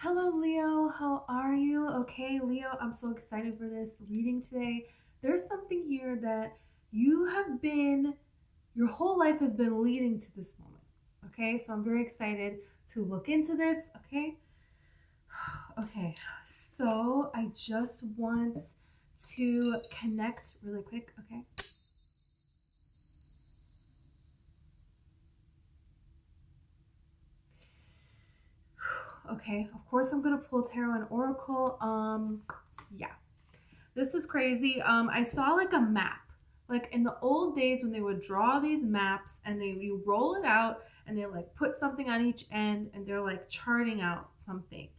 Hello, Leo. How are you? Okay, Leo, I'm so excited for this reading today. There's something here that you have been, your whole life has been leading to this moment. Okay, so I'm very excited to look into this. Okay, okay, so I just want to connect really quick. Okay. Okay, of course I'm gonna pull tarot and oracle. Yeah. This is crazy. I saw like a map. Like in the old days when they would draw these maps and you roll it out and they like put something on each end and they're like charting out something.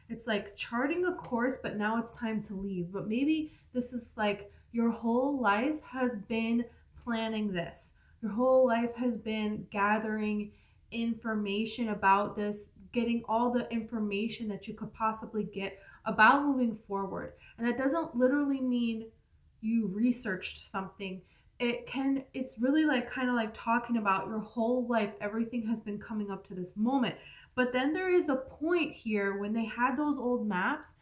It's like charting a course, but now it's time to leave. But maybe this is like your whole life has been planning this. Your whole life has been gathering information about this, getting all the information that you could possibly get about moving forward. And that doesn't literally mean you researched something. It's really like kind of like talking about your whole life. Everything has been coming up to this moment. But then there is a point here when they had those old maps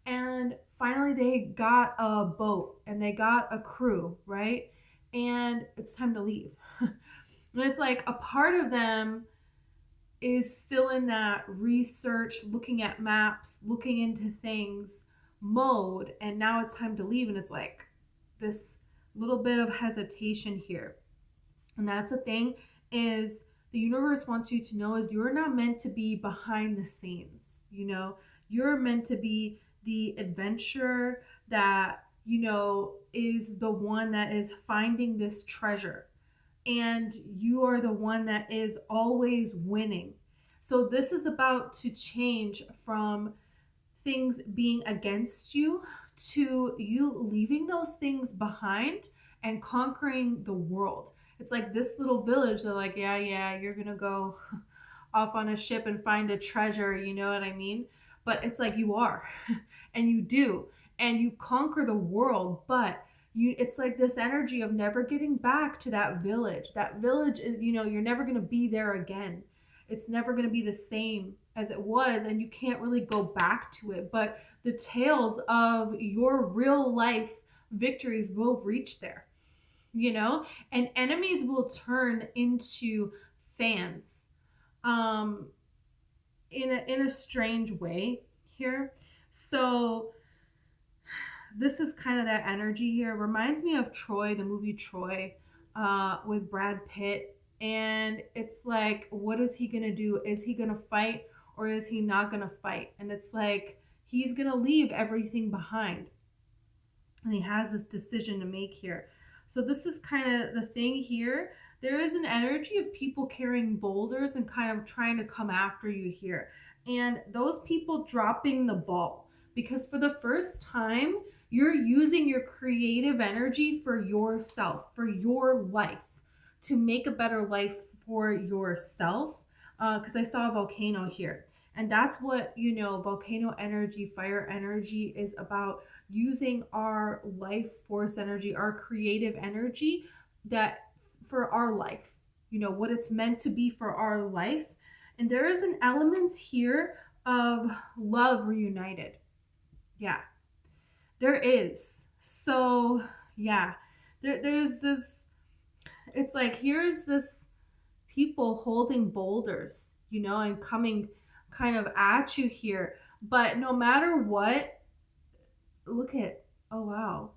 and finally they got a boat and they got a crew, right? And it's time to leave. And it's like a part of them is still in that research, looking at maps, looking into things mode, and now it's time to leave. And it's like this little bit of hesitation here. And that's the thing, is the universe wants you to know is you're not meant to be behind the scenes. You're meant to be the adventurer that is the one that is finding this treasure, and you are the one that is always winning. So this is about to change from things being against you to you leaving those things behind and conquering the world. It's like this little village. They're like, yeah, you're gonna go off on a ship and find a treasure, you know what I mean? But it's like you are, and you do, and you conquer the world, but it's like this energy of never getting back to that village. That village is, you're never going to be there again. It's never going to be the same as it was, and you can't really go back to it. But the tales of your real life victories will reach there, and enemies will turn into fans, um, in a strange way here. So this is kind of that energy here. Reminds me of Troy, the movie Troy, with Brad Pitt. And it's like, what is he going to do? Is he going to fight or is he not going to fight? And it's like, he's going to leave everything behind. And he has this decision to make here. So this is kind of the thing here. There is an energy of people carrying boulders and kind of trying to come after you here. And those people dropping the ball. Because for the first time, you're using your creative energy for yourself, for your life, to make a better life for yourself. Because I saw a volcano here. And that's what, volcano energy, fire energy is about, using our life force energy, our creative energy, that for our life, what it's meant to be for our life. And there is an element here of love reunited. Yeah, there is. So, yeah, there's this, it's like, here's this people holding boulders, and coming kind of at you here. But no matter what, look at, oh wow,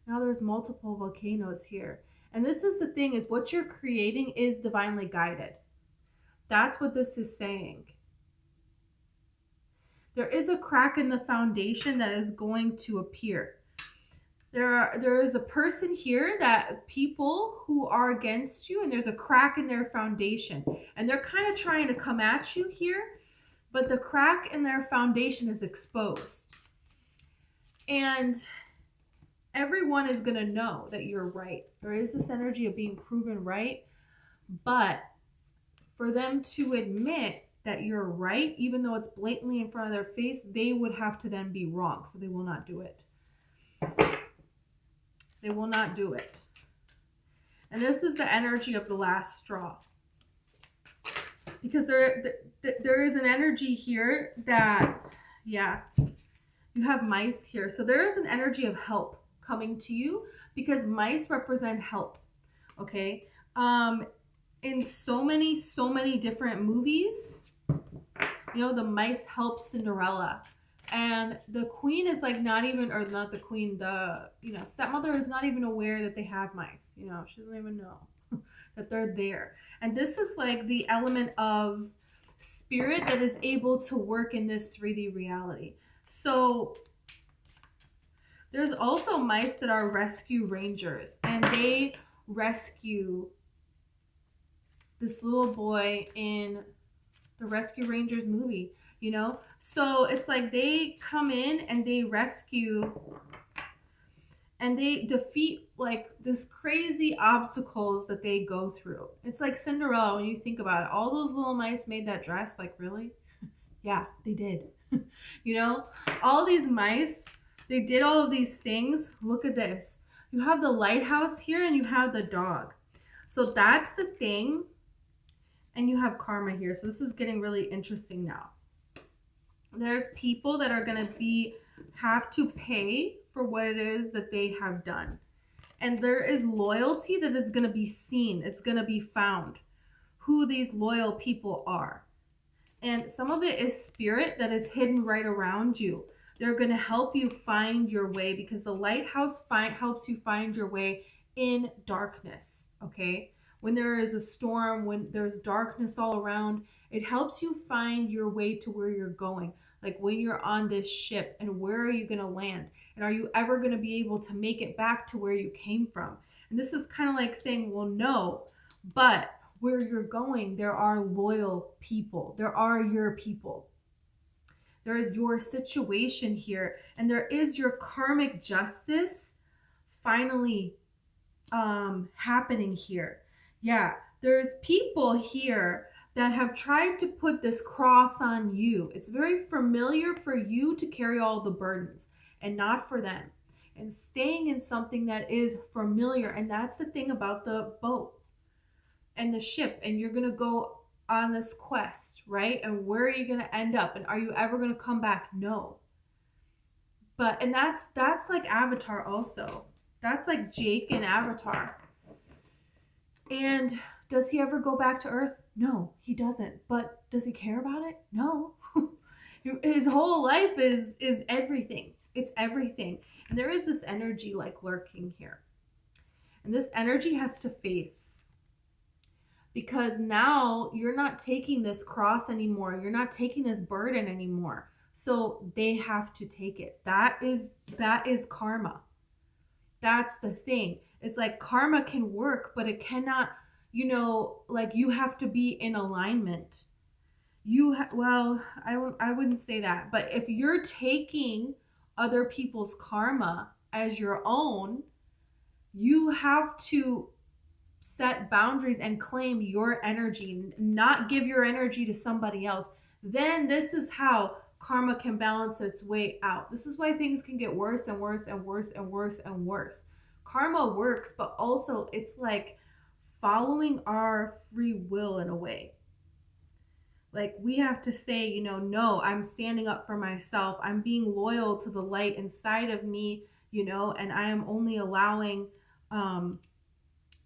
now there's multiple volcanoes here. And this is the thing, is what you're creating is divinely guided. That's what this is saying. There is a crack in the foundation that is going to appear. There is a person here, that people who are against you, and there's a crack in their foundation, and they're kind of trying to come at you here, but the crack in their foundation is exposed. And everyone is going to know that you're right. There is this energy of being proven right, but for them to admit that you're right, even though it's blatantly in front of their face, they would have to then be wrong. So they will not do it. They will not do it. And this is the energy of the last straw. Because there is an energy here that Yeah. You have mice here. So there is an energy of help coming to you because mice represent help. Okay. In so many different movies, you know, the mice help Cinderella. And the queen is like not even, or not the queen, the, you know, stepmother is not even aware that they have mice. You know, she doesn't even know that they're there. And this is like the element of spirit that is able to work in this 3D reality. So there's also mice that are rescue rangers, and they rescue this little boy in the Rescue Rangers movie, you know? So it's like they come in and they rescue and they defeat like this crazy obstacles that they go through. It's like Cinderella when you think about it. All those little mice made that dress, like really? Yeah, they did. You know? All these mice, they did all of these things. Look at this. You have the lighthouse here and you have the dog. So that's the thing. And you have karma here. So this is getting really interesting now. There's people that are going to have to pay for what it is that they have done. And there is loyalty that is going to be seen. It's going to be found who these loyal people are. And some of it is spirit that is hidden right around you. They're going to help you find your way because the lighthouse helps you find your way in darkness, okay? When there is a storm, when there's darkness all around, it helps you find your way to where you're going. Like when you're on this ship and where are you going to land? And are you ever going to be able to make it back to where you came from? And this is kind of like saying, well, no, but where you're going, there are loyal people. There are your people. There is your situation here. And there is your karmic justice finally happening here. Yeah, there's people here that have tried to put this cross on you. It's very familiar for you to carry all the burdens and not for them. And staying in something that is familiar. And that's the thing about the boat and the ship. And you're going to go on this quest, right? And where are you going to end up? And are you ever going to come back? No. And that's like Avatar also. That's like Jake in Avatar. And does he ever go back to Earth? No, he doesn't. But does he care about it? No. His whole life is everything. It's everything. And there is this energy like lurking here. And this energy has to face. Because now you're not taking this cross anymore. You're not taking this burden anymore. So they have to take it. That is karma. That's the thing. It's like karma can work, but it cannot, you know, like you have to be in alignment. I wouldn't say that, but if you're taking other people's karma as your own, you have to set boundaries and claim your energy, not give your energy to somebody else. Then this is how karma can balance its way out. This is why things can get worse and worse and worse and worse and worse. Karma works, but also it's like following our free will in a way. Like we have to say, you know, no, I'm standing up for myself. I'm being loyal to the light inside of me, you know, and I am only allowing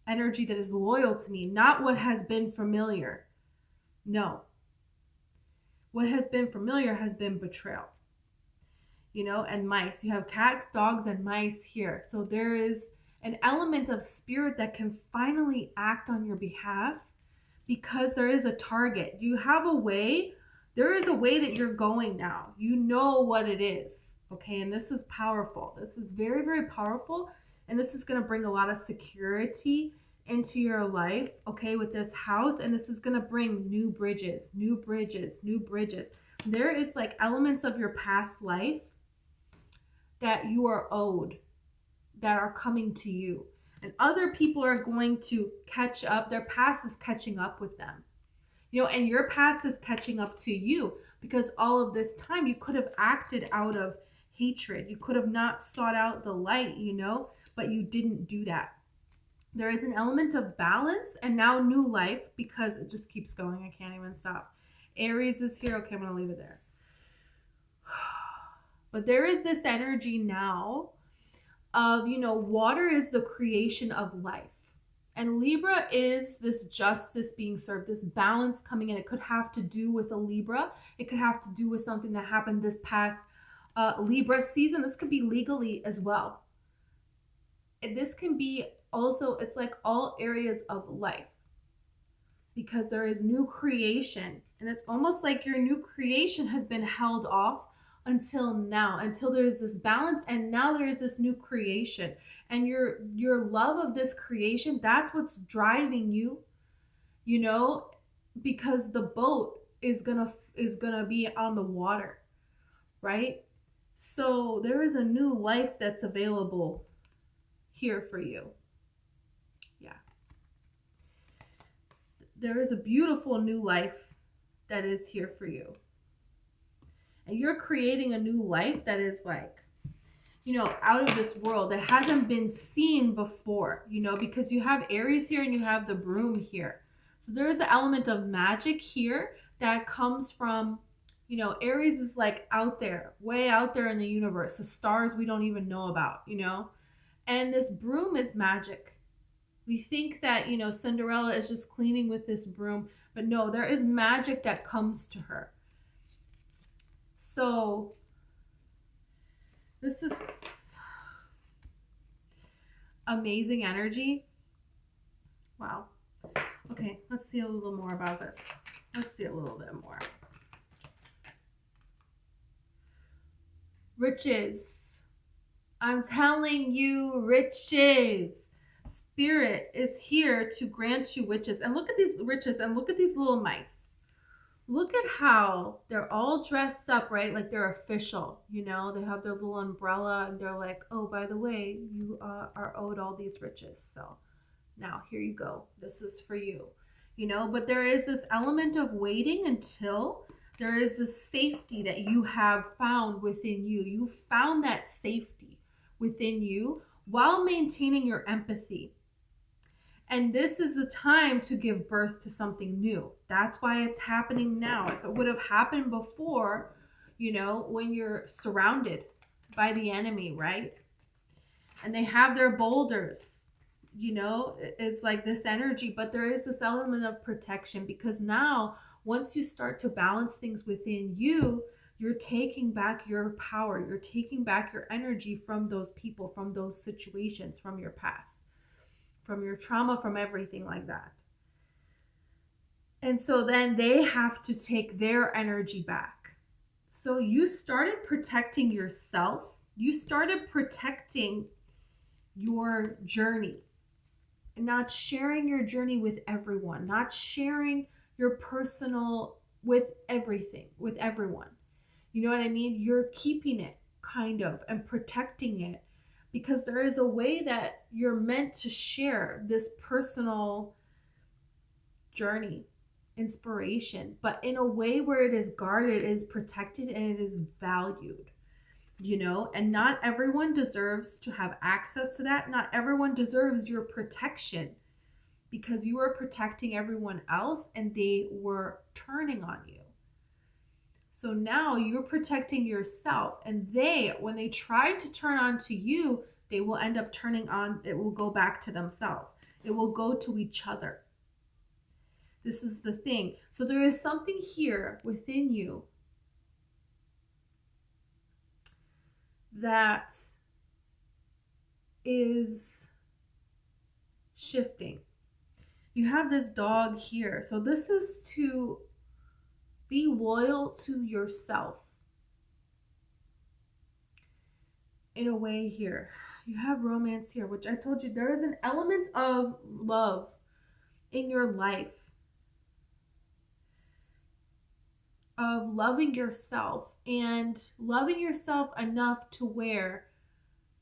energy that is loyal to me, not what has been familiar. No. What has been familiar has been betrayal. You know, and mice. You have cats, dogs, and mice here. So there is an element of spirit that can finally act on your behalf because there is a target. You have a way. There is a way that you're going now. You know what it is. Okay, and this is powerful. This is very, very powerful. And this is going to bring a lot of security into your life, okay, with this house. And this is going to bring new bridges, new bridges, new bridges. There is like elements of your past life that you are owed, that are coming to you. And other people are going to catch up. Their past is catching up with them. You know, and your past is catching up to you because all of this time you could have acted out of hatred. You could have not sought out the light, you know, but you didn't do that. There is an element of balance and now new life because it just keeps going. I can't even stop. Aries is here. Okay, I'm going to leave it there. But there is this energy now of, water is the creation of life. And Libra is this justice being served, this balance coming in. It could have to do with a Libra. It could have to do with something that happened this past Libra season. This could be legally as well. And this can be also, it's like all areas of life, because there is new creation. And it's almost like your new creation has been held off until now, until there's this balance, and now there is this new creation, and your love of this creation, that's what's driving you, because the boat is gonna be on the water, right? So there is a new life that's available here for you. Yeah, there is a beautiful new life that is here for you. And you're creating a new life that is like, out of this world, that hasn't been seen before, because you have Aries here and you have the broom here. So there is an element of magic here that comes from, Aries is like out there, way out there in the universe, the stars we don't even know about, And this broom is magic. We think that, Cinderella is just cleaning with this broom, but no, there is magic that comes to her. So this is amazing energy. Wow. Okay, let's see a little more about this. Let's see a little bit more. Riches. I'm telling you, riches. Spirit is here to grant you riches. And look at these riches, and look at these little mice. Look at how they're all dressed up, right? Like they're official, They have their little umbrella, and they're like, oh, by the way, you are owed all these riches. So now here you go. This is for you, But there is this element of waiting until there is a safety that you have found within you. You found that safety within you while maintaining your empathy. And this is the time to give birth to something new. That's why it's happening now. If it would have happened before, when you're surrounded by the enemy, right? And they have their boulders, it's like this energy, but there is this element of protection, because now once you start to balance things within you, you're taking back your power. You're taking back your energy from those people, from those situations, from your past, from your trauma, from everything like that. And so then they have to take their energy back. So you started protecting yourself. You started protecting your journey, and not sharing your journey with everyone, not sharing your personal with everyone. You know what I mean? You're keeping it kind of and protecting it, because there is a way that you're meant to share this personal journey, inspiration, but in a way where it is guarded, it is protected, and it is valued, and not everyone deserves to have access to that. Not everyone deserves your protection, because you are protecting everyone else and they were turning on you. So now you're protecting yourself, and when they try to turn on to you, they will end up turning on, it will go back to themselves. It will go to each other. This is the thing. So there is something here within you that is shifting. You have this dog here. So this is to be loyal to yourself. In a way here. You have romance here, which I told you there is an element of love in your life. Of loving yourself, and loving yourself enough to where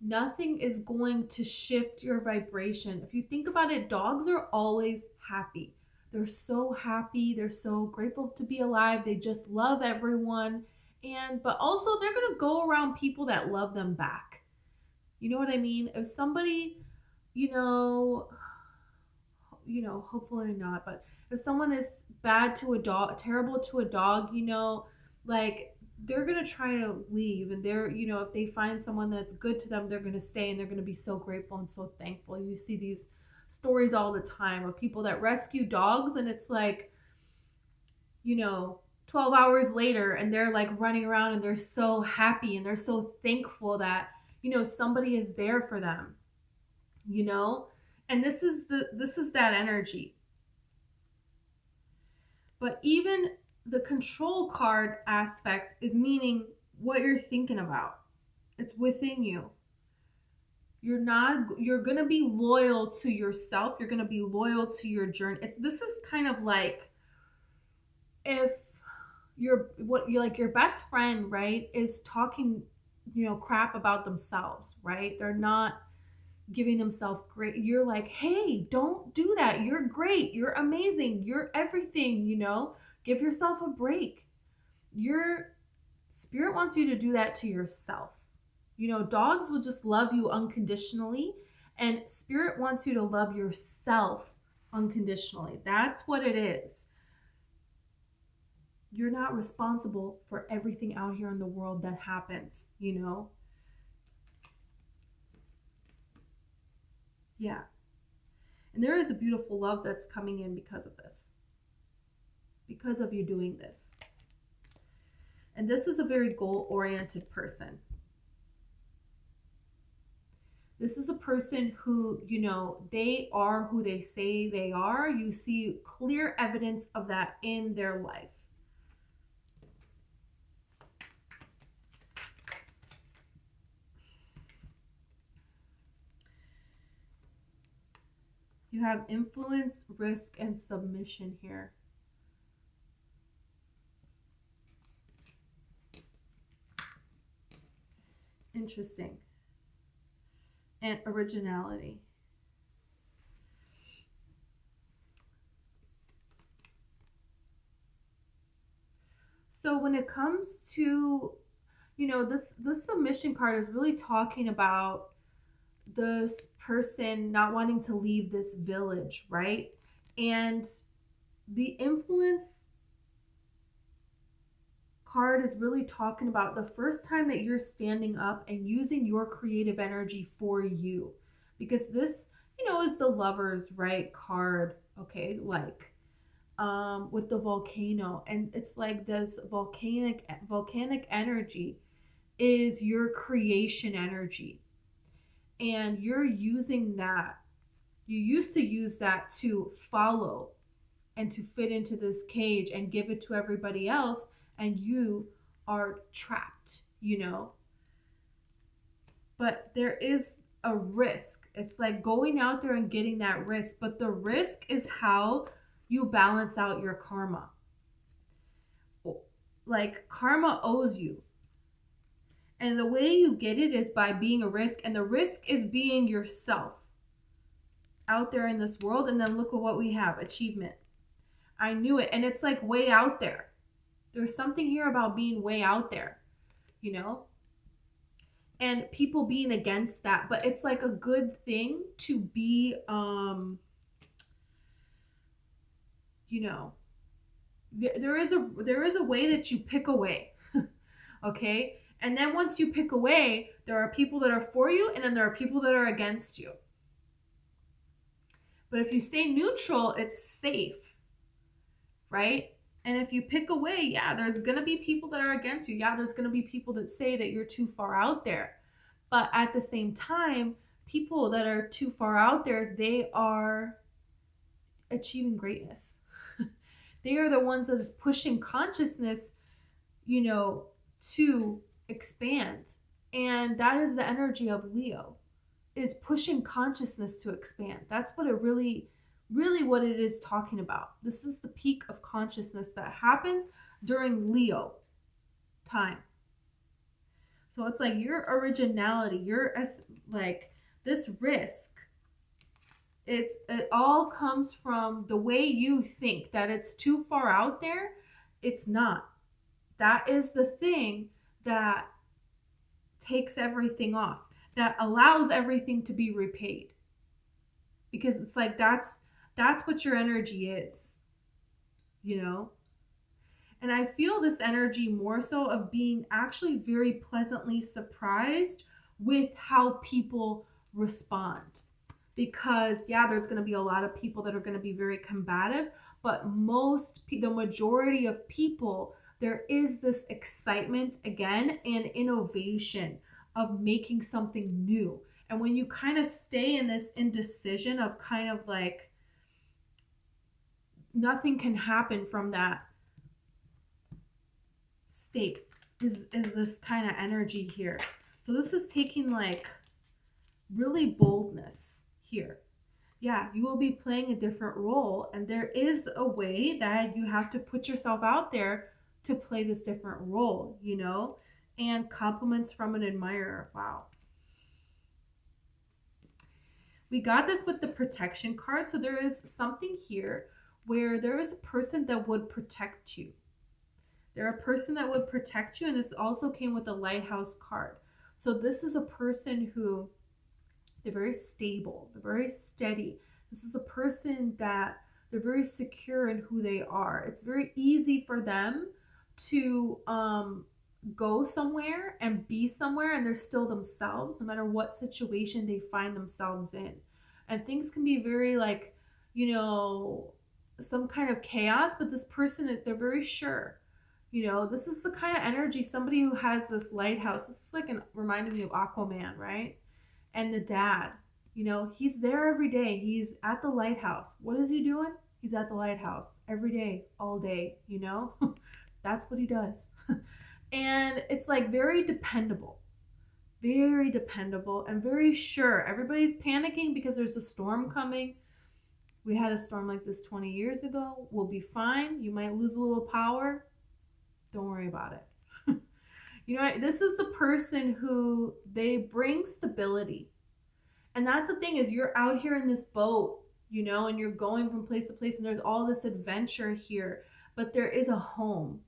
nothing is going to shift your vibration. If you think about it, dogs are always happy. They're so happy. They're so grateful to be alive. They just love everyone. But also they're going to go around people that love them back. You know what I mean? If somebody, hopefully not, but if someone is bad to a dog, terrible to a dog, like they're going to try to leave, and they're, you know, if they find someone that's good to them, they're going to stay, and they're going to be so grateful and so thankful. You see these stories all the time of people that rescue dogs, and it's like, you know, 12 hours later, and they're like running around and they're so happy and they're so thankful that, you know, somebody is there for them, you know? And this is that energy. But even the control card aspect is meaning what you're thinking about. It's within you. You're going to be loyal to yourself. You're going to be loyal to your journey. This is kind of like if you're like your best friend, right, is talking, you know, crap about themselves, right? They're not giving themselves great. You're like, hey, don't do that. You're great. You're amazing. You're everything, you know? Give yourself a break. Your spirit wants you to do that to yourself. You know, dogs will just love you unconditionally, and spirit wants you to love yourself unconditionally. That's what it is. You're not responsible for everything out here in the world that happens, you know? Yeah. And there is a beautiful love that's coming in because of this. Because of you doing this. And this is a very goal-oriented person. This is a person who, you know, they are who they say they are. You see clear evidence of that in their life. You have influence, risk, and submission here. Interesting. And originality. So when it comes to, you know, this submission card is really talking about this person not wanting to leave this village, right? And the influence card is really talking about the first time that you're standing up and using your creative energy for you. Because this, you know, is the Lovers, right, card, okay? Like with the volcano, and it's like this volcanic energy is your creation energy. And you're using that. You used to use that to follow and to fit into this cage and give it to everybody else, and you are trapped, you know. But there is a risk. It's like going out there and getting that risk, but the risk is how you balance out your karma. Like karma owes you. And the way you get it is by being a risk. And the risk is being yourself out there in this world. And then look at what we have. Achievement. I knew it. And it's like way out there. There's something here about being way out there, you know? And people being against that. But it's like a good thing to be, you know, there is a way that you pick away. Okay? And then once you pick away, there are people that are for you, and then there are people that are against you. But if you stay neutral, it's safe, right? And if you pick away, yeah, there's going to be people that are against you. Yeah, there's going to be people that say that you're too far out there. But at the same time, people that are too far out there, they are achieving greatness. They are the ones that is pushing consciousness, you know, to expand. And that is the energy of Leo, is pushing consciousness to expand. That's what it really what it is talking about. This is the peak of consciousness that happens during Leo time. So it's like your originality, your like this risk, it all comes from the way you think that it's too far out there. It's not. That is the thing that takes everything off, that allows everything to be repaid. Because it's like that's what your energy is, you know? And I feel this energy more so of being actually very pleasantly surprised with how people respond. Because, yeah, there's going to be a lot of people that are going to be very combative, but the majority of people, there is this excitement again and innovation of making something new. And when you kind of stay in this indecision of kind of like nothing can happen from that state, is this kind of energy here. So this is taking like really boldness here. Yeah, you will be playing a different role, and there is a way that you have to put yourself out there to play this different role, you know? And compliments from an admirer. Wow. We got this with the protection card. So there is something here where there is a person that would protect you. They're a person that would protect you, and this also came with the lighthouse card. So this is a person who, they're very stable, they're very steady. This is a person that they're very secure in who they are. It's very easy for them to go somewhere and be somewhere, and they're still themselves no matter what situation they find themselves in. And things can be very like, you know, some kind of chaos, but this person, they're very sure. You know, this is the kind of energy, somebody who has this lighthouse. This is like reminded me of Aquaman, right? And the dad, you know, he's there every day. He's at the lighthouse. What is he doing? He's at the lighthouse every day, all day, you know? That's what he does. And it's like very dependable and very sure. Everybody's panicking because there's a storm coming. We had a storm like this 20 years ago. We'll be fine. You might lose a little power. Don't worry about it. You know, this is the person who they bring stability. And that's the thing, is you're out here in this boat, you know, and you're going from place to place, and there's all this adventure here, but there is a home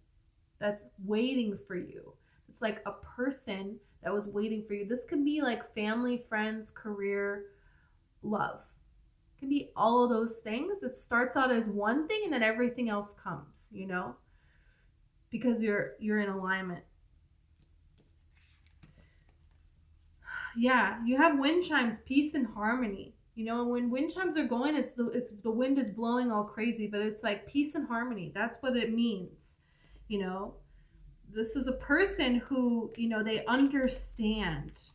that's waiting for you. It's like a person that was waiting for you. This can be like family, friends, career, love. It can be all of those things. It starts out as one thing and then everything else comes, you know, because you're in alignment. Yeah, you have wind chimes, peace and harmony. You know, when wind chimes are going, it's the wind is blowing all crazy, but it's like peace and harmony. That's what it means. You know, this is a person who, you know, they understand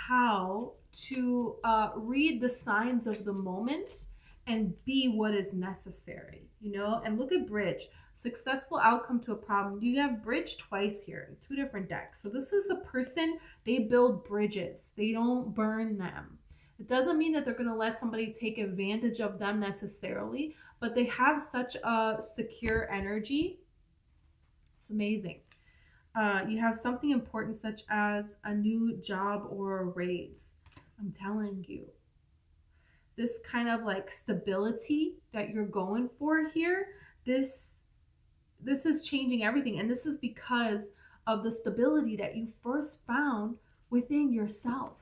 how to read the signs of the moment and be what is necessary, you know. And look at bridge, successful outcome to a problem. You have bridge twice here in two different decks. So this is a person, they build bridges, they don't burn them. It doesn't mean that they're going to let somebody take advantage of them necessarily, but they have such a secure energy. It's amazing. You have something important such as a new job or a raise. I'm telling you, this kind of like stability that you're going for here, this is changing everything. And this is because of the stability that you first found within yourself.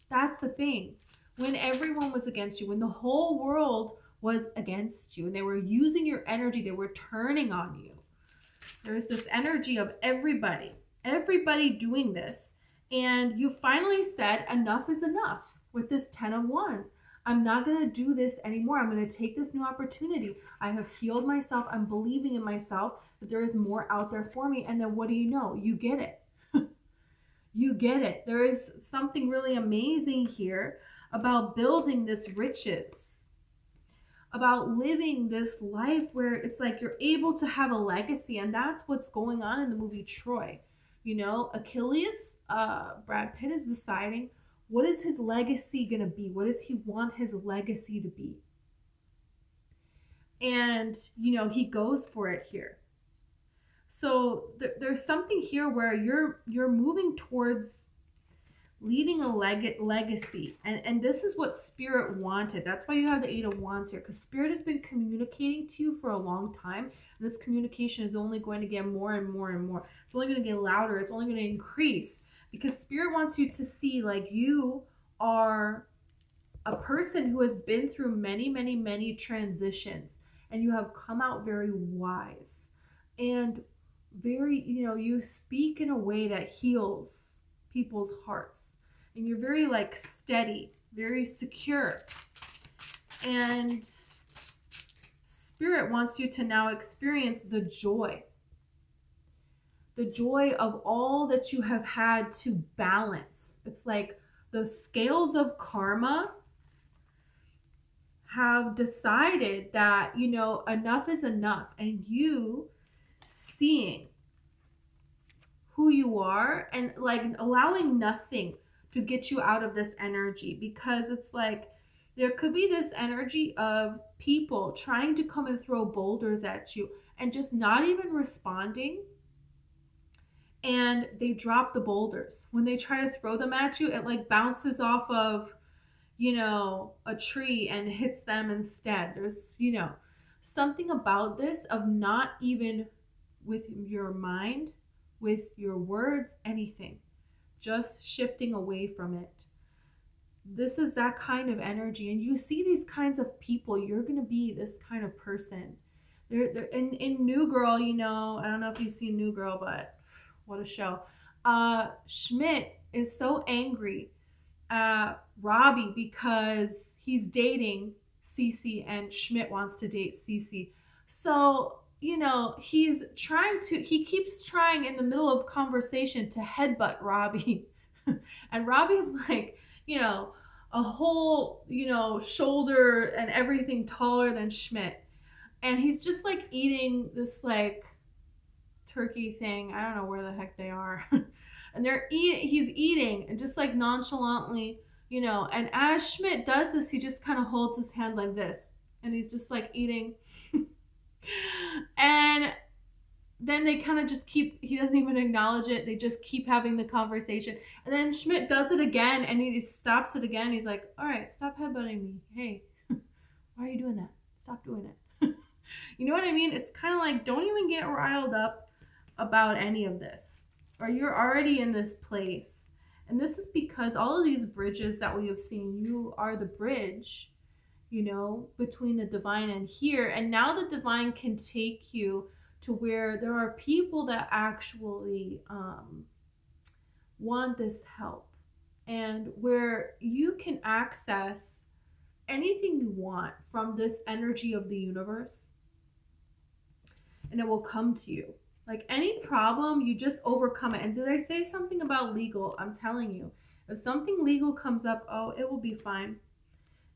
That's the thing. When everyone was against you, when the whole world was against you and they were using your energy, they were turning on you. There's this energy of everybody doing this. And you finally said, enough is enough with this 10 of Wands. I'm not going to do this anymore. I'm going to take this new opportunity. I have healed myself. I'm believing in myself that there is more out there for me. And then what do you know? You get it. You get it. There is something really amazing here about building this riches, about living this life where it's like you're able to have a legacy. And that's what's going on in the movie Troy. You know, Achilles, Brad Pitt is deciding, what is his legacy going to be? What does he want his legacy to be? And, you know, he goes for it here. So there's something here where you're moving towards leading a legacy. And this is what Spirit wanted. That's why you have the 8 of Wands here, because Spirit has been communicating to you for a long time. And this communication is only going to get more and more and more. It's only going to get louder. It's only going to increase, because Spirit wants you to see like you are a person who has been through many, many, many transitions, and you have come out very wise. and very, you speak in a way that heals people's hearts. And you're very like steady, very secure. And Spirit wants you to now experience the joy of all that you have had to balance. It's like the scales of karma have decided that, enough is enough. And you seeing who you are and like allowing nothing to get you out of this energy, because it's like there could be this energy of people trying to come and throw boulders at you and just not even responding. And they drop the boulders. When they try to throw them at you, it like bounces off of, a tree and hits them instead. There's, something about this of not even with your mind, with your words, anything, just shifting away from it. This is that kind of energy. And you see these kinds of people, you're going to be this kind of person. They're in New Girl, I don't know if you've seen New Girl, but what a show. Schmidt is so angry at Robbie because he's dating Cece and Schmidt wants to date Cece. So, he keeps trying in the middle of conversation to headbutt Robbie. And Robbie's like, a whole, shoulder and everything taller than Schmidt. And he's just like eating this like turkey thing. I don't know where the heck they are. And he's eating and just like nonchalantly, and as Schmidt does this, he just kind of holds his hand like this and he's just like eating. And then they kind of just he doesn't even acknowledge it. They just keep having the conversation. And then Schmidt does it again and he stops it again. He's like, all right, stop headbutting me. Hey, why are you doing that? Stop doing it. You know what I mean? It's kind of like, don't even get riled up about any of this, or you're already in this place. And this is because all of these bridges that we have seen, you are the bridge, between the divine and here. And now the divine can take you to where there are people that actually want this help, and where you can access anything you want from this energy of the universe, and it will come to you. Like any problem, you just overcome it. And did I say something about legal? I'm telling you, if something legal comes up, it will be fine.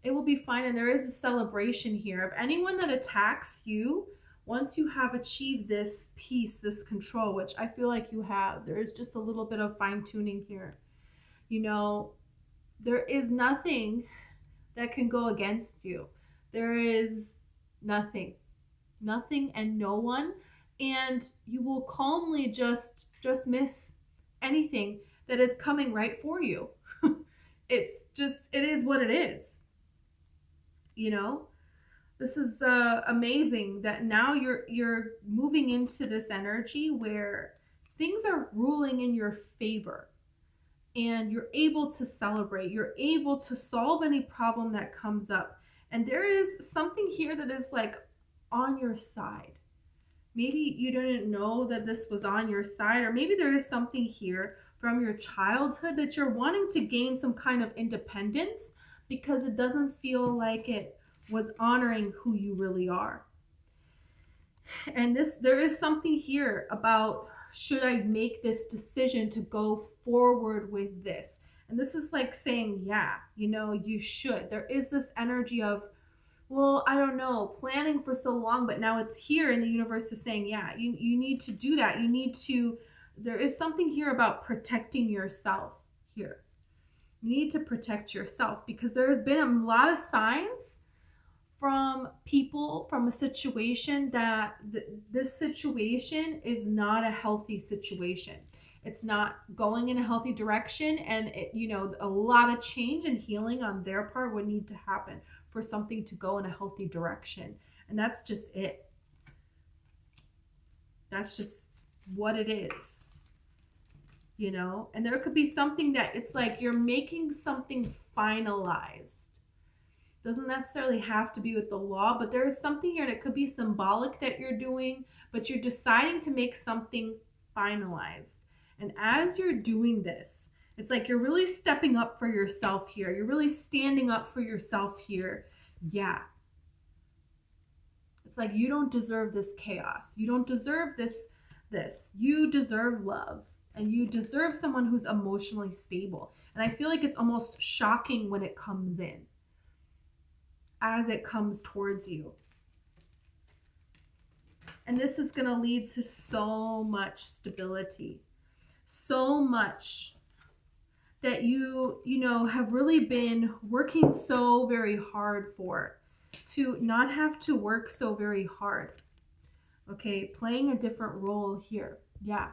It will be fine. And there is a celebration here of anyone that attacks you. Once you have achieved this peace, this control, which I feel like you have, there is just a little bit of fine tuning here. There is nothing that can go against you. There is nothing and no one. And you will calmly just miss anything that is coming right for you. It is what it is. This is amazing that now you're moving into this energy where things are ruling in your favor, and you're able to celebrate. You're able to solve any problem that comes up. And there is something here that is like on your side. Maybe you didn't know that this was on your side, or maybe there is something here from your childhood that you're wanting to gain some kind of independence because it doesn't feel like it was honoring who you really are. And there is something here about, should I make this decision to go forward with this? And this is like saying, yeah, you should. There is this energy of, well, I don't know, planning for so long, but now it's here, and the universe is saying, yeah, you need to do that. There is something here about protecting yourself here. You need to protect yourself because there's been a lot of signs from people, from a situation that this situation is not a healthy situation. It's not going in a healthy direction, and a lot of change and healing on their part would need to happen for something to go in a healthy direction. And that's just it. That's just what it is. And there could be something that it's like you're making something finalized. Doesn't necessarily have to be with the law, but there is something here, and it could be symbolic that you're doing, but you're deciding to make something finalized. And as you're doing this, it's like you're really stepping up for yourself here. You're really standing up for yourself here. Yeah. It's like you don't deserve this chaos. You don't deserve this. You deserve love. And you deserve someone who's emotionally stable. And I feel like it's almost shocking when it comes in, as it comes towards you. And this is going to lead to so much stability, so much that you have really been working so very hard for, to not have to work so very hard. Okay, playing a different role here. Yeah,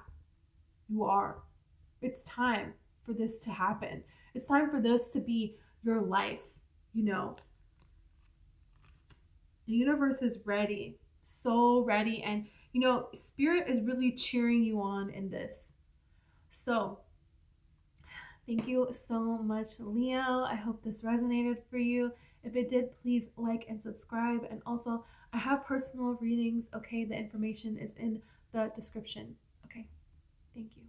you are. It's time for this to happen. It's time for this to be your life, The universe is ready, so ready. And, Spirit is really cheering you on in this. So, thank you so much, Leo. I hope this resonated for you. If it did, please like and subscribe. And also, I have personal readings, okay? The information is in the description, okay? Thank you.